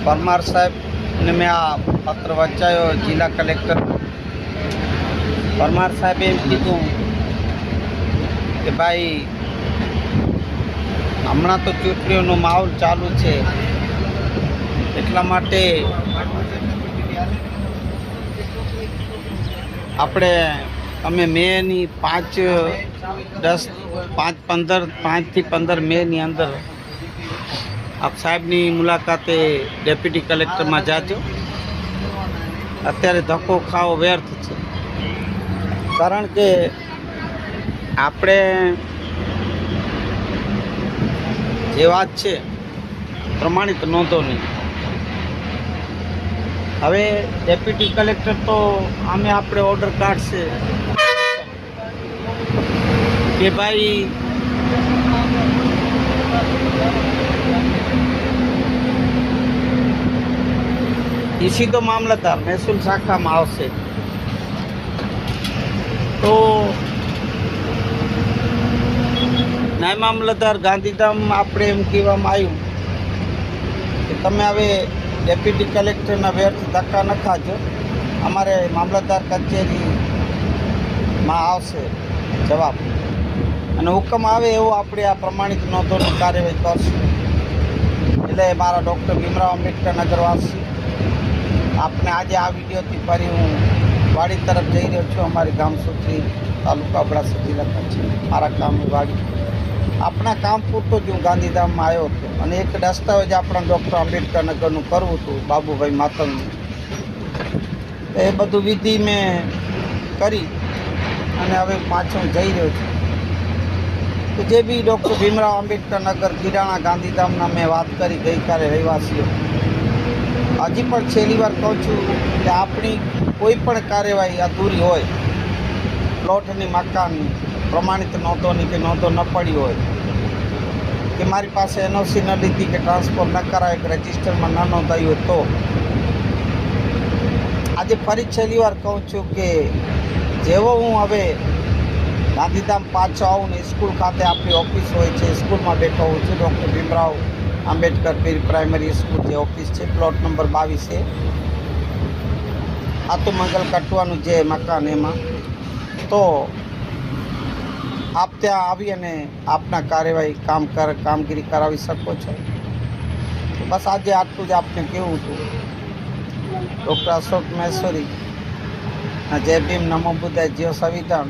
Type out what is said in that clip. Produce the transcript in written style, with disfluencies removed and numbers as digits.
પરમાર સાહેબ ને મેં આ પત્ર વાંચાયો જિલ્લા કલેક્ટર પરમાર સાહેબે એમ કીધું કે ભાઈ હમણાં તો ચૂંટણીઓનો માહોલ ચાલુ છે, એટલા માટે આપણે અમે મેની 5થી 15 મેની અંદર આપ સાહેબની મુલાકાતે ડેપ્યુટી કલેક્ટરમાં જાજો. અત્યારે ધક્કો ખાવો વ્યર્થ છે, કારણ કે આપણે જે વાત છે પ્રમાણિત નોંધો નહીં. હવે ડેપ્યુટી કલેક્ટર તો આમે આપણે ઓર્ડર કાઢશે કે ભાઈ એ સીધો મામલતદાર મહેસૂલ શાખામાં આવશે. તો નાયબ મામલતદાર ગાંધીધામ આપણે એમ કહેવામાં આવ્યું કે તમે હવે ડેપ્યુટી કલેક્ટરના વ્યર્થ ધક્કા ન ખાજો, અમારે મામલતદાર કચેરીમાં આવશે જવાબ અને હુકમ આવે એવો આપણે આ પ્રમાણિત નોંધોની કાર્યવાહી કરશું. એટલે મારા ડૉક્ટર ભીમરાવ આંબેડકર નગરવાસી આપને આજે આ વિડીયોથી ફરી હું વાડી તરફ જઈ રહ્યો છું. અમારી ગામસૂત્રી તાલુકા અબડાસા જિલ્લા કચ્છ મારા ગામની વાડી. આપણા કામ પૂરતો જ હું ગાંધીધામમાં આવ્યો હતો અને એક દસ્તાવેજ આપણા ડૉક્ટર આંબેડકર નગરનું કરવું હતું બાબુભાઈ માતંગનું. એ બધું વિધિ મેં કરી અને હવે પાછો જઈ રહ્યો છું. તો જે બી ડૉક્ટર ભીમરાવ આંબેડકર નગર કિરાણા ગાંધીધામના મેં વાત કરી ગઈકાલે રહેવાસીઓ, હજી પણ છેલ્લી વાર કહું છું કે આપણી કોઈ પણ કાર્યવાહી અધૂરી હોય, પ્લોટની મકાનની પ્રમાણિત નોંધોની કે નોંધો ન પડી હોય કે મારી પાસે એનઓસી ન લીધી કે ટ્રાન્સફર ન કરાય કે રજિસ્ટરમાં ન નોંધાયું તો આજે ફરી છેલ્લી વાર કહું છું કે જેવો હું હવે ગાંધીધામ પાછો આવું ને સ્કૂલ ખાતે આપણી ઓફિસ હોય છે, સ્કૂલમાં બેઠો હોઉં છું. Doctor Bhimrao Ambedkar primary school જે ઓફિસ છે પ્લોટ નંબર 22 આ તો મંગલ કટવાનું જે મકાન એમાં. તો આપ ત્યાં આવી અને આપના કાર્યવાહી કામગીરી કરાવી શકો છો. બસ આજે આટલું જ આપને કહેવું હતું. ડૉક્ટર અશોક મહેશ્વરી જય ભીમ, નમો બુદ્ધાય, જય સંવિધાન.